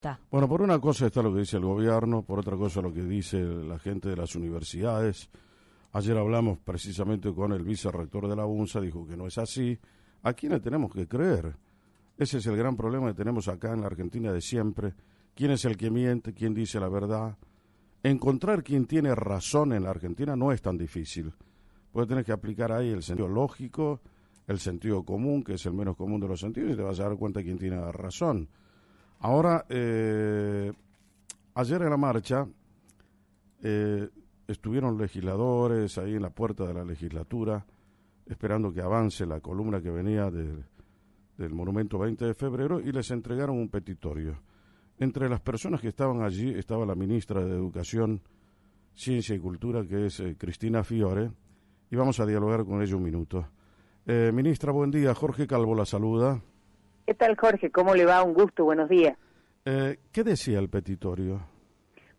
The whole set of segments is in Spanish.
Ta. Bueno, por una cosa está lo que dice el gobierno, por otra cosa lo que dice la gente de las universidades. Ayer hablamos precisamente con el vicerrector de la UNSA, dijo que no es así. ¿A quién le tenemos que creer? Ese es el gran problema que tenemos acá en la Argentina de siempre. ¿Quién es el que miente? ¿Quién dice la verdad? Encontrar quién tiene razón en la Argentina no es tan difícil. Porque tenés que aplicar ahí el sentido lógico, el sentido común, que es el menos común de los sentidos, y te vas a dar cuenta de quién tiene razón. Ahora, ayer en la marcha estuvieron legisladores ahí en la puerta de la legislatura esperando que avance la columna que venía del Monumento 20 de Febrero y les entregaron un petitorio. Entre las personas que estaban allí estaba la ministra de Educación, Ciencia y Cultura, que es Cristina Fiore, y vamos a dialogar con ella un minuto. Ministra, buen día. Jorge Calvo la saluda. ¿Qué tal, Jorge? ¿Cómo le va? Un gusto, buenos días. ¿Qué decía el petitorio?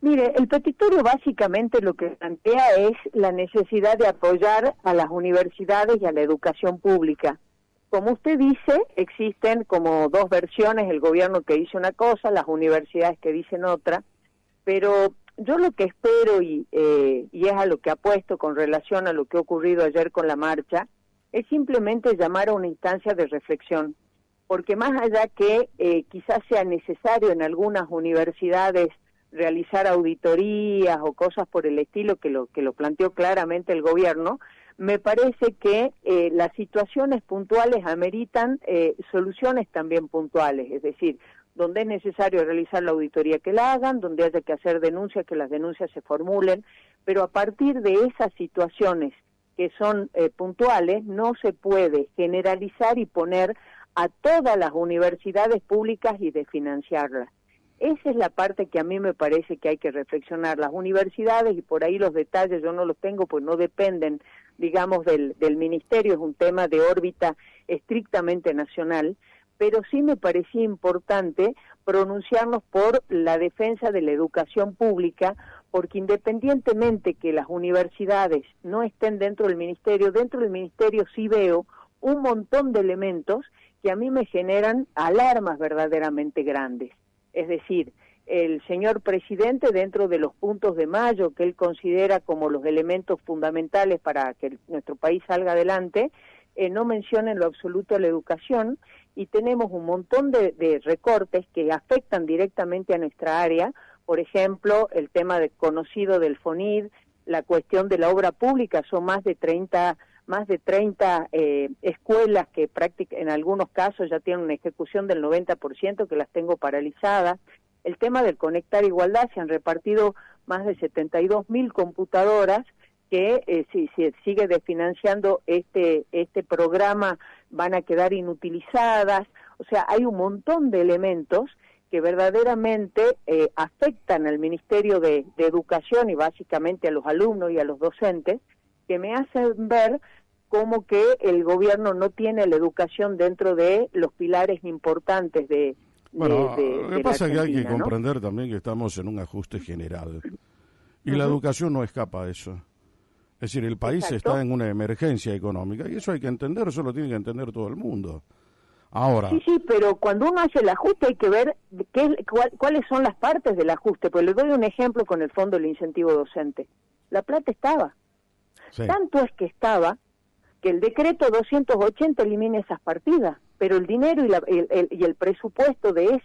Mire, el petitorio básicamente lo que plantea es la necesidad de apoyar a las universidades y a la educación pública. Como usted dice, existen como dos versiones, el gobierno que dice una cosa, las universidades que dicen otra, pero yo lo que espero y es a lo que apuesto con relación a lo que ha ocurrido ayer con la marcha, es simplemente llamar a una instancia de reflexión. Porque más allá que quizás sea necesario en algunas universidades realizar auditorías o cosas por el estilo que lo planteó claramente el gobierno, me parece que las situaciones puntuales ameritan soluciones también puntuales, es decir, donde es necesario realizar la auditoría que la hagan, donde haya que hacer denuncias, que las denuncias se formulen, pero a partir de esas situaciones que son puntuales, no se puede generalizar y poner a todas las universidades públicas y desfinanciarlas. Esa es la parte que a mí me parece que hay que reflexionar. Las universidades, y por ahí los detalles yo no los tengo, pues no dependen, digamos, del ministerio, es un tema de órbita estrictamente nacional, pero sí me parecía importante pronunciarnos por la defensa de la educación pública, porque independientemente que las universidades no estén dentro del ministerio sí veo un montón de elementos que a mí me generan alarmas verdaderamente grandes. Es decir, el señor presidente, dentro de los puntos de mayo que él considera como los elementos fundamentales para que nuestro país salga adelante, no menciona en lo absoluto a la educación, y tenemos un montón de recortes que afectan directamente a nuestra área. Por ejemplo, el tema conocido del FONID, la cuestión de la obra pública, son más de 30 escuelas que en algunos casos ya tienen una ejecución del 90%, que las tengo paralizadas. El tema del Conectar Igualdad, se han repartido más de 72.000 computadoras que si se sigue desfinanciando este programa van a quedar inutilizadas. O sea, hay un montón de elementos que verdaderamente afectan al Ministerio de Educación y básicamente a los alumnos y a los docentes, que me hacen ver como que el gobierno no tiene la educación dentro de los pilares importantes de lo que pasa es que hay que ¿no? comprender también que estamos en un ajuste general y la educación no escapa a eso. Es decir, el país está en una emergencia económica y eso hay que entender, eso lo tiene que entender todo el mundo. Ahora. Sí, pero cuando uno hace el ajuste hay que ver cuáles son las partes del ajuste. Pues le doy un ejemplo con el Fondo del Incentivo Docente. La plata estaba. Sí. Tanto es que estaba que el decreto 280 elimina esas partidas, pero el dinero y el presupuesto de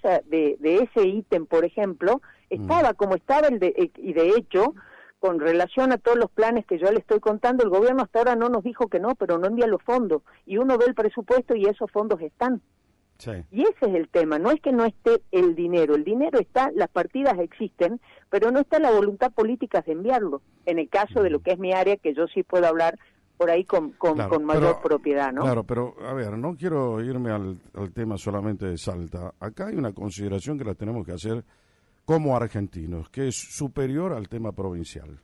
ese ítem, por ejemplo, estaba como estaba y de hecho, con relación a todos los planes que yo le estoy contando, el gobierno hasta ahora no nos dijo que no, pero no envía los fondos, y uno ve el presupuesto y esos fondos están. Sí. Y ese es el tema, no es que no esté el dinero está, las partidas existen, pero no está la voluntad política de enviarlo. En el caso de lo que es mi área, que yo sí puedo hablar por ahí con mayor propiedad, ¿no? Claro, pero a ver, no quiero irme al tema solamente de Salta. Acá hay una consideración que la tenemos que hacer como argentinos, que es superior al tema provincial.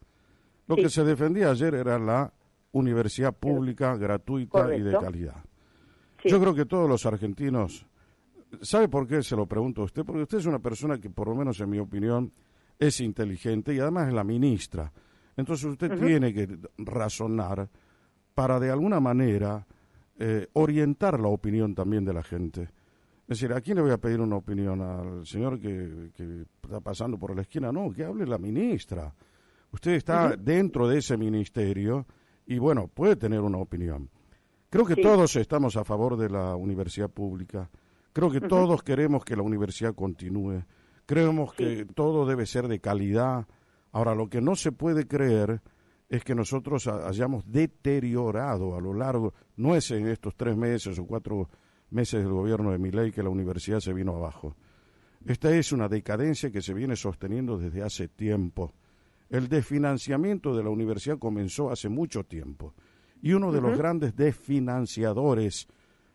Lo que se defendía ayer era la universidad pública, gratuita y de calidad. Sí. Yo creo que todos los argentinos, ¿sabe por qué se lo pregunto a usted? Porque usted es una persona que, por lo menos en mi opinión, es inteligente y además es la ministra. Entonces usted tiene que razonar para de alguna manera orientar la opinión también de la gente. Es decir, ¿a quién le voy a pedir una opinión? ¿Al señor que está pasando por la esquina? No, que hable la ministra. Usted está dentro de ese ministerio y, bueno, puede tener una opinión. Creo que todos estamos a favor de la universidad pública. Creo que todos queremos que la universidad continúe. Creemos que todo debe ser de calidad. Ahora, lo que no se puede creer es que nosotros hayamos deteriorado a lo largo, no es en estos 3 meses o 4 meses del gobierno de Milei que la universidad se vino abajo. Esta es una decadencia que se viene sosteniendo desde hace tiempo. El desfinanciamiento de la universidad comenzó hace mucho tiempo. Y uno de los grandes desfinanciadores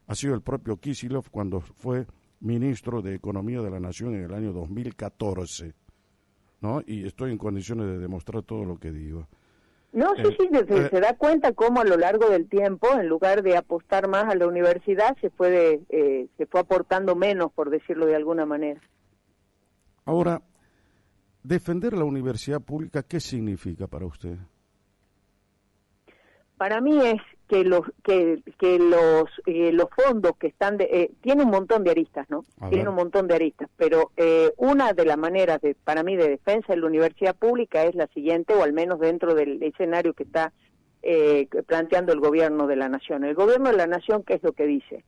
ha sido el propio Kicillof cuando fue ministro de Economía de la Nación en el año 2014. ¿No? Y estoy en condiciones de demostrar todo lo que digo. No, se da cuenta cómo a lo largo del tiempo, en lugar de apostar más a la universidad, se fue aportando menos, por decirlo de alguna manera. Ahora, defender la universidad pública, ¿qué significa para usted? Para mí es que los fondos que están tiene un montón de aristas, ¿no? Tiene un montón de aristas, pero una de las maneras para mí de defensa de la universidad pública es la siguiente, o al menos dentro del escenario que está planteando el gobierno de la nación. El gobierno de la nación, ¿qué es lo que dice?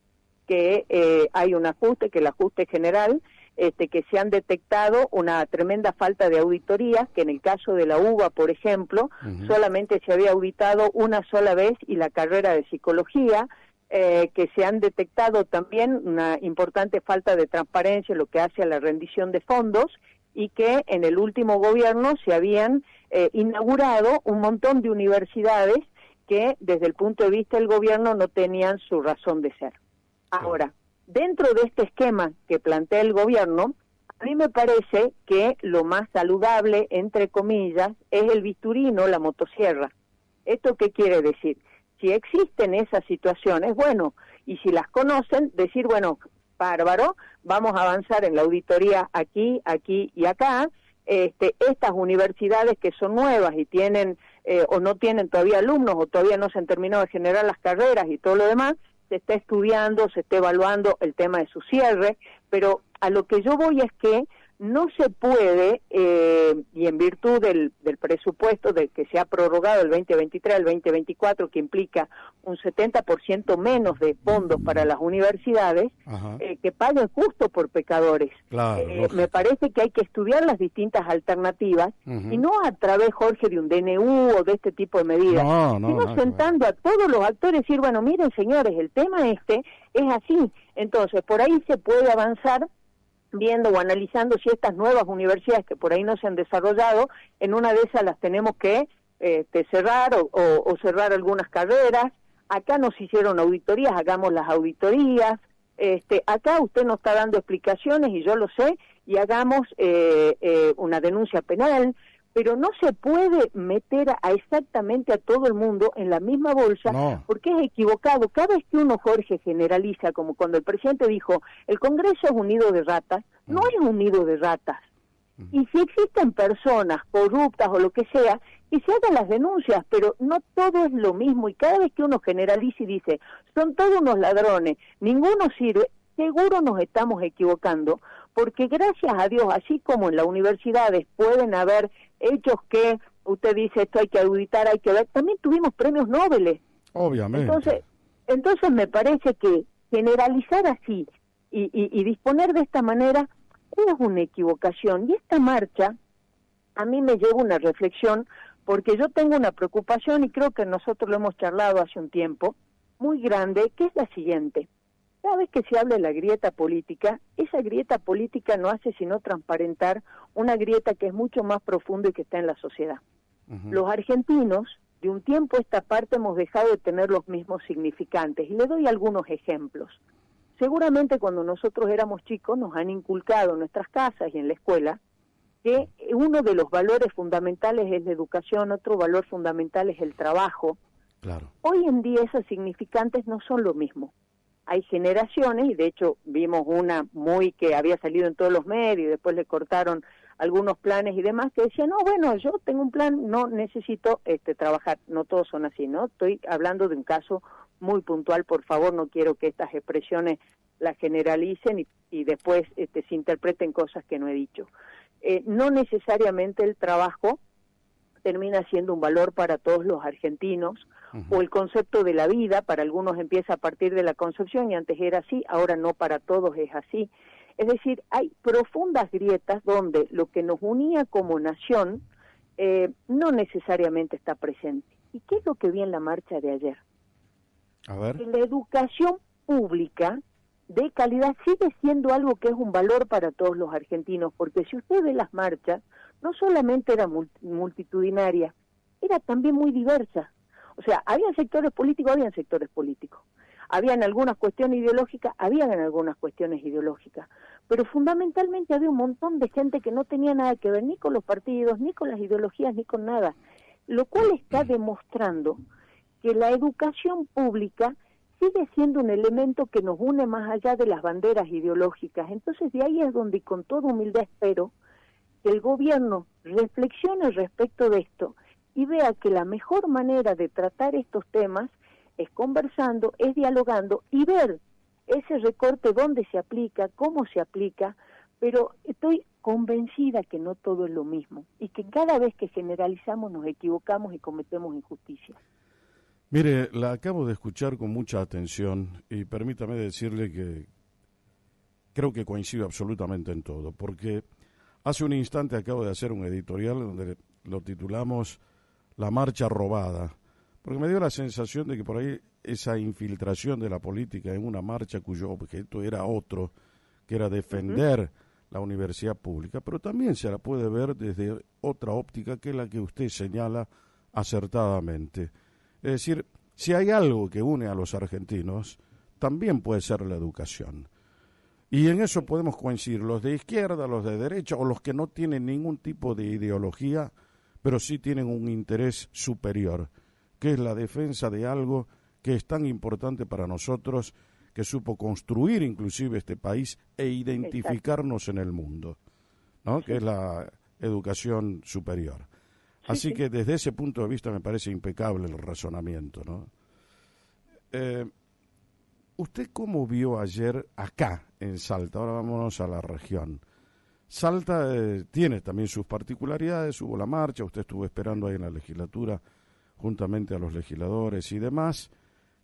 Que hay un ajuste, que el ajuste general, que se han detectado una tremenda falta de auditorías, que en el caso de la UBA, por ejemplo, solamente se había auditado una sola vez, y la carrera de psicología, que se han detectado también una importante falta de transparencia en lo que hace a la rendición de fondos, y que en el último gobierno se habían inaugurado un montón de universidades que desde el punto de vista del gobierno no tenían su razón de ser. Ahora, dentro de este esquema que plantea el gobierno, a mí me parece que lo más saludable, entre comillas, es el bisturí, no la motosierra. ¿Esto qué quiere decir? Si existen esas situaciones, bueno, y si las conocen, decir, bueno, bárbaro, vamos a avanzar en la auditoría aquí, aquí y acá. Estas universidades que son nuevas y tienen o no tienen todavía alumnos, o todavía no se han terminado de generar las carreras y todo lo demás, se está estudiando, se está evaluando el tema de su cierre, pero a lo que yo voy es que no se puede, y en virtud del presupuesto del que se ha prorrogado el 2023 al 2024, que implica un 70% menos de fondos para las universidades, que paguen justo por pecadores. Claro, me parece que hay que estudiar las distintas alternativas, y no a través, Jorge, de un DNU o de este tipo de medidas, sino sentando a todos los actores y decir, bueno, miren, señores, el tema es así. Entonces, por ahí se puede avanzar viendo o analizando si estas nuevas universidades que por ahí no se han desarrollado, en una de esas las tenemos que cerrar o cerrar algunas carreras. Acá nos hicieron auditorías, hagamos las auditorías. Acá usted nos está dando explicaciones y yo lo sé, y hagamos una denuncia penal, pero no se puede meter exactamente a todo el mundo en la misma bolsa, porque es equivocado. Cada vez que uno, Jorge, generaliza, como cuando el presidente dijo, el Congreso es un nido de ratas, no es un nido de ratas. Y si existen personas corruptas o lo que sea, que se hagan las denuncias, pero no todo es lo mismo, y cada vez que uno generaliza y dice, son todos unos ladrones, ninguno sirve, seguro nos estamos equivocando, porque gracias a Dios, así como en las universidades pueden haber hechos que usted dice, esto hay que auditar, hay que ver, también tuvimos premios Nobel. Obviamente. Entonces me parece que generalizar así y disponer de esta manera es una equivocación. Y esta marcha a mí me lleva una reflexión, porque yo tengo una preocupación, y creo que nosotros lo hemos charlado hace un tiempo, muy grande, que es la siguiente. Cada vez que se habla de la grieta política, esa grieta política no hace sino transparentar una grieta que es mucho más profunda y que está en la sociedad. Los argentinos, de un tiempo a esta parte, hemos dejado de tener los mismos significantes, y le doy algunos ejemplos. Seguramente cuando nosotros éramos chicos nos han inculcado en nuestras casas y en la escuela que uno de los valores fundamentales es la educación, otro valor fundamental es el trabajo. Claro. Hoy en día esos significantes no son lo mismo. Hay generaciones, y de hecho vimos una muy que había salido en todos los medios, y después le cortaron algunos planes y demás, que decían, no, bueno, yo tengo un plan, no necesito trabajar. No todos son así, ¿no? Estoy hablando de un caso muy puntual, por favor, no quiero que estas expresiones la generalicen y después se interpreten cosas que no he dicho. No necesariamente el trabajo termina siendo un valor para todos los argentinos, o el concepto de la vida, para algunos empieza a partir de la concepción y antes era así, ahora no para todos es así. Es decir, hay profundas grietas donde lo que nos unía como nación no necesariamente está presente. ¿Y qué es lo que vi en la marcha de ayer? A ver. Que la educación pública de calidad sigue siendo algo que es un valor para todos los argentinos, porque si usted ve las marchas, no solamente era multitudinaria, era también muy diversa. O sea, habían sectores políticos, habían algunas cuestiones ideológicas, habían algunas cuestiones ideológicas, pero fundamentalmente había un montón de gente que no tenía nada que ver ni con los partidos, ni con las ideologías, ni con nada, lo cual está demostrando que la educación pública sigue siendo un elemento que nos une más allá de las banderas ideológicas. Entonces de ahí es donde con toda humildad espero que el gobierno reflexione respecto de esto y vea que la mejor manera de tratar estos temas es conversando, es dialogando y ver ese recorte dónde se aplica, cómo se aplica, pero estoy convencida que no todo es lo mismo y que cada vez que generalizamos nos equivocamos y cometemos injusticias. Mire, la acabo de escuchar con mucha atención y permítame decirle que creo que coincido absolutamente en todo, porque hace un instante acabo de hacer un editorial donde lo titulamos La marcha robada, porque me dio la sensación de que por ahí esa infiltración de la política en una marcha cuyo objeto era otro, que era defender la universidad pública, pero también se la puede ver desde otra óptica que la que usted señala acertadamente. Es decir, si hay algo que une a los argentinos, también puede ser la educación. Y en eso podemos coincidir los de izquierda, los de derecha o los que no tienen ningún tipo de ideología, pero sí tienen un interés superior, que es la defensa de algo que es tan importante para nosotros, que supo construir inclusive este país e identificarnos en el mundo, ¿no? Sí. Que es la educación superior. Así que desde ese punto de vista me parece impecable el razonamiento, ¿no? ¿Usted cómo vio ayer acá en Salta? Ahora vámonos a la región. Salta tiene también sus particularidades, hubo la marcha, usted estuvo esperando ahí en la legislatura juntamente a los legisladores y demás.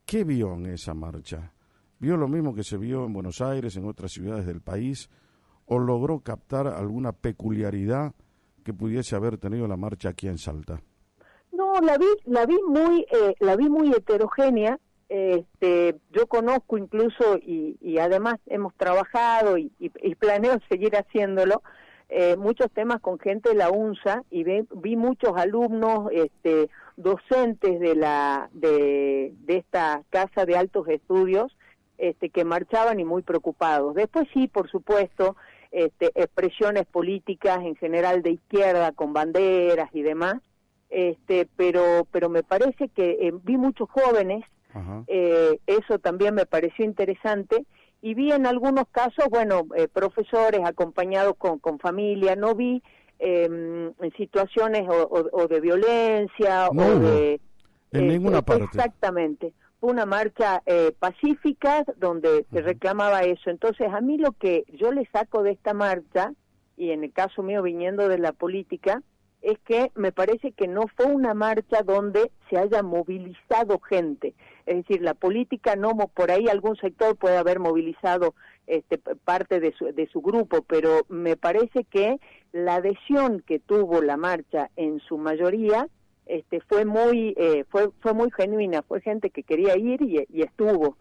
¿Qué vio en esa marcha? ¿Vio lo mismo que se vio en Buenos Aires, en otras ciudades del país, o logró captar alguna peculiaridad que pudiese haber tenido la marcha aquí en Salta? No, la vi muy heterogénea. Yo conozco incluso y además hemos trabajado y planeo seguir haciéndolo muchos temas con gente de la UNSA y vi muchos alumnos, docentes de esta casa de altos estudios que marchaban y muy preocupados. Después sí, por supuesto, expresiones políticas en general de izquierda con banderas y demás, pero me parece que vi muchos jóvenes. Eso también me pareció interesante y vi en algunos casos, profesores acompañados con familia, no vi en situaciones o de violencia no, o de... en ninguna parte. Exactamente. Fue una marcha pacífica donde se reclamaba eso. Entonces, a mí lo que yo le saco de esta marcha, y en el caso mío viniendo de la política, es que me parece que no fue una marcha donde se haya movilizado gente. Es decir, la política no, por ahí algún sector puede haber movilizado parte de su grupo, pero me parece que la adhesión que tuvo la marcha en su mayoría fue muy genuina, fue gente que quería ir y estuvo.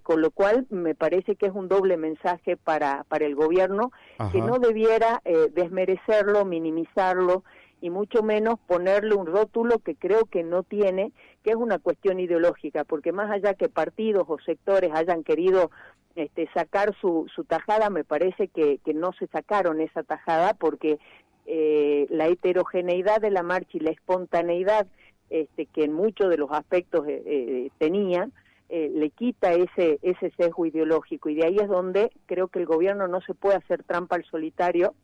Con lo cual me parece que es un doble mensaje para el gobierno. Ajá. Que no debiera desmerecerlo, minimizarlo y mucho menos ponerle un rótulo que creo que no tiene, que es una cuestión ideológica, porque más allá que partidos o sectores hayan querido sacar su tajada, me parece que no se sacaron esa tajada porque la heterogeneidad de la marcha y la espontaneidad que en muchos de los aspectos tenía, le quita ese sesgo ideológico, y de ahí es donde creo que el gobierno no se puede hacer trampa al solitario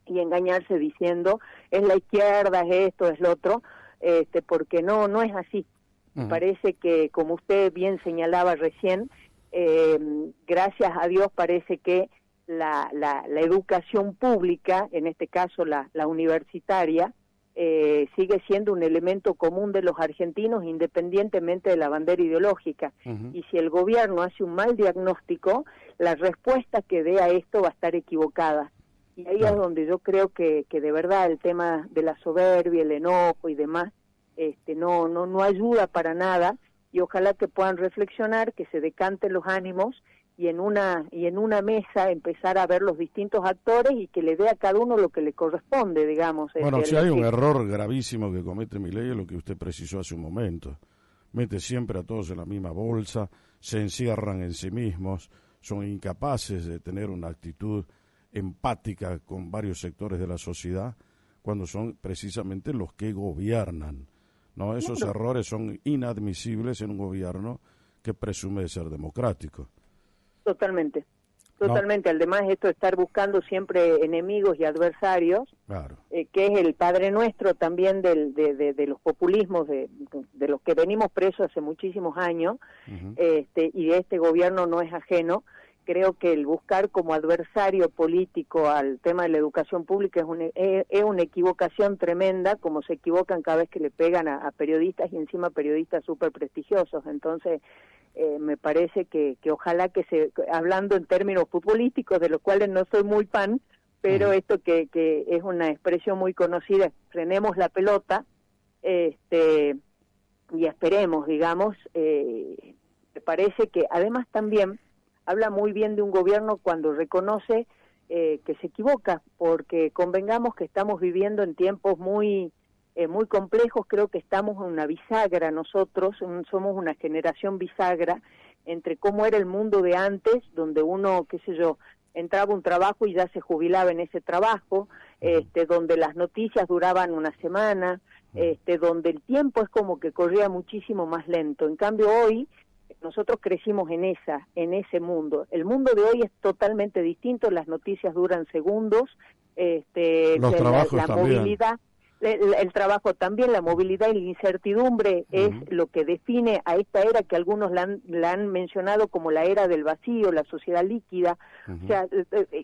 y engañarse diciendo es la izquierda, es esto, es lo otro, porque no es así. Me parece que, como usted bien señalaba recién, Gracias a Dios parece que la educación pública, en este caso la universitaria, sigue siendo un elemento común de los argentinos independientemente de la bandera ideológica. Y si el gobierno hace un mal diagnóstico, la respuesta que dé a esto va a estar equivocada. Y ahí es donde yo creo que de verdad el tema de la soberbia, el enojo y demás, no ayuda para nada, y ojalá que puedan reflexionar, que se decanten los ánimos y en una mesa empezar a ver los distintos actores y que le dé a cada uno lo que le corresponde, digamos. Bueno, si hay un error gravísimo que comete Milei, es lo que usted precisó hace un momento. Mete siempre a todos en la misma bolsa, se encierran en sí mismos, son incapaces de tener una actitud empática con varios sectores de la sociedad, cuando son precisamente los que gobiernan, ¿no? Esos errores son inadmisibles en un gobierno que presume de ser democrático. Totalmente. Además, esto de estar buscando siempre enemigos y adversarios, claro, que es el padre nuestro también de los populismos, de los que venimos presos hace muchísimos años, y de este gobierno no es ajeno. Creo que el buscar como adversario político al tema de la educación pública es una equivocación tremenda, como se equivocan cada vez que le pegan a periodistas, y encima periodistas súper prestigiosos. Entonces, me parece que ojalá hablando en términos futbolísticos, de los cuales no soy muy fan, pero esto que es una expresión muy conocida, frenemos la pelota, y esperemos, digamos, me parece que además también habla muy bien de un gobierno cuando reconoce que se equivoca, porque convengamos que estamos viviendo en tiempos muy complejos. Creo que estamos en una bisagra nosotros, somos una generación bisagra entre cómo era el mundo de antes, donde uno, entraba a un trabajo y ya se jubilaba en ese trabajo, donde las noticias duraban una semana, donde el tiempo es como que corría muchísimo más lento. En cambio hoy nosotros crecimos en ese mundo. El mundo de hoy es totalmente distinto, las noticias duran segundos, los trabajos la también. Movilidad, el trabajo también, la movilidad y la incertidumbre es lo que define a esta era que algunos la han mencionado como la era del vacío, la sociedad líquida. O sea,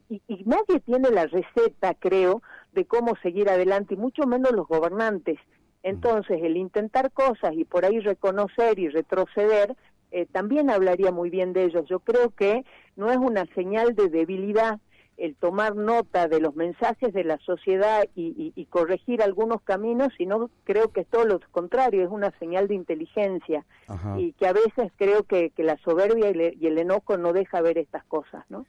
y nadie tiene la receta, creo, de cómo seguir adelante, y mucho menos los gobernantes. Entonces, el intentar cosas y por ahí reconocer y retroceder, también hablaría muy bien de ellos. Yo creo que no es una señal de debilidad el tomar nota de los mensajes de la sociedad y corregir algunos caminos, sino creo que es todo lo contrario, es una señal de inteligencia. Y que a veces creo que la soberbia y el enojo no deja ver estas cosas, ¿no?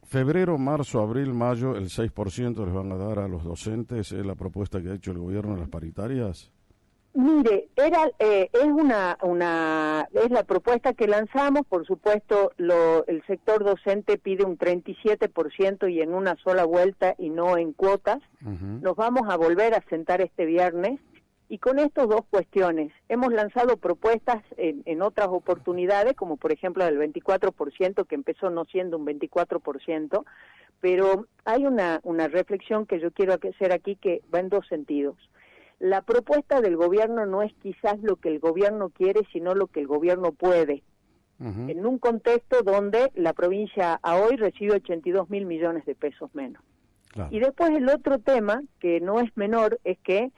Febrero, marzo, abril, mayo, el 6% les van a dar a los docentes, ¿es la propuesta que ha hecho el gobierno en las paritarias? Mire, es la propuesta que lanzamos. Por supuesto, el sector docente pide un 37% y en una sola vuelta y no en cuotas. Nos vamos a volver a sentar este viernes y con estas dos cuestiones. Hemos lanzado propuestas en otras oportunidades, como por ejemplo el 24%, que empezó no siendo un 24%, pero hay una reflexión que yo quiero hacer aquí que va en dos sentidos. La propuesta del gobierno no es quizás lo que el gobierno quiere, sino lo que el gobierno puede. En un contexto donde la provincia a hoy recibe 82.000 millones de pesos menos. Claro. Y después el otro tema, que no es menor, es que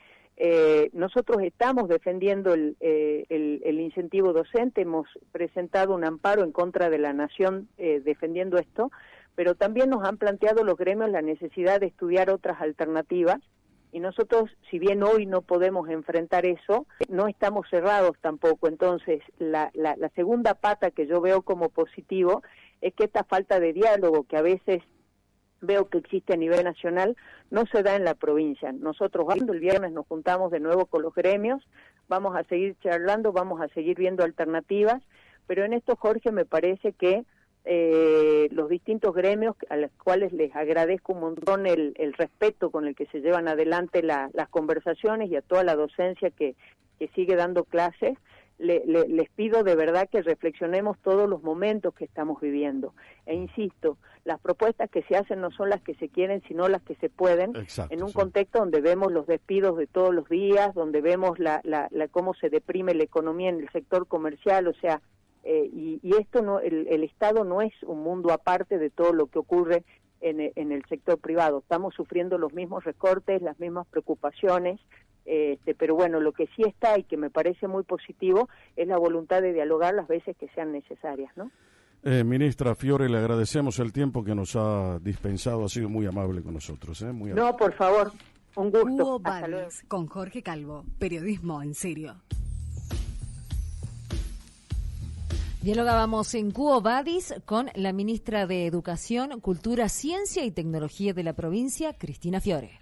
nosotros estamos defendiendo el incentivo docente, hemos presentado un amparo en contra de la Nación defendiendo esto, pero también nos han planteado los gremios la necesidad de estudiar otras alternativas. Y nosotros, si bien hoy no podemos enfrentar eso, no estamos cerrados tampoco. Entonces, la segunda pata que yo veo como positivo es que esta falta de diálogo que a veces veo que existe a nivel nacional no se da en la provincia. Nosotros el viernes nos juntamos de nuevo con los gremios, vamos a seguir charlando, vamos a seguir viendo alternativas, pero en esto, Jorge, me parece que los distintos gremios, a los cuales les agradezco un montón el respeto con el que se llevan adelante las conversaciones, y a toda la docencia que sigue dando clases, les pido de verdad que reflexionemos todos los momentos que estamos viviendo. E insisto, las propuestas que se hacen no son las que se quieren, sino las que se pueden. Exacto, en un contexto donde vemos los despidos de todos los días, donde vemos cómo se deprime la economía en el sector comercial. O sea, y esto no, el Estado no es un mundo aparte de todo lo que ocurre en el sector privado. Estamos sufriendo los mismos recortes, las mismas preocupaciones, pero bueno, lo que sí está y que me parece muy positivo es la voluntad de dialogar las veces que sean necesarias, ¿no? Ministra Fiore, le agradecemos el tiempo que nos ha dispensado, ha sido muy amable con nosotros. Muy no, por favor, un gusto. Quo Vadis, con Jorge Calvo, periodismo en serio. Dialogábamos en Quo Vadis con la ministra de Educación, Cultura, Ciencia y Tecnología de la provincia, Cristina Fiore.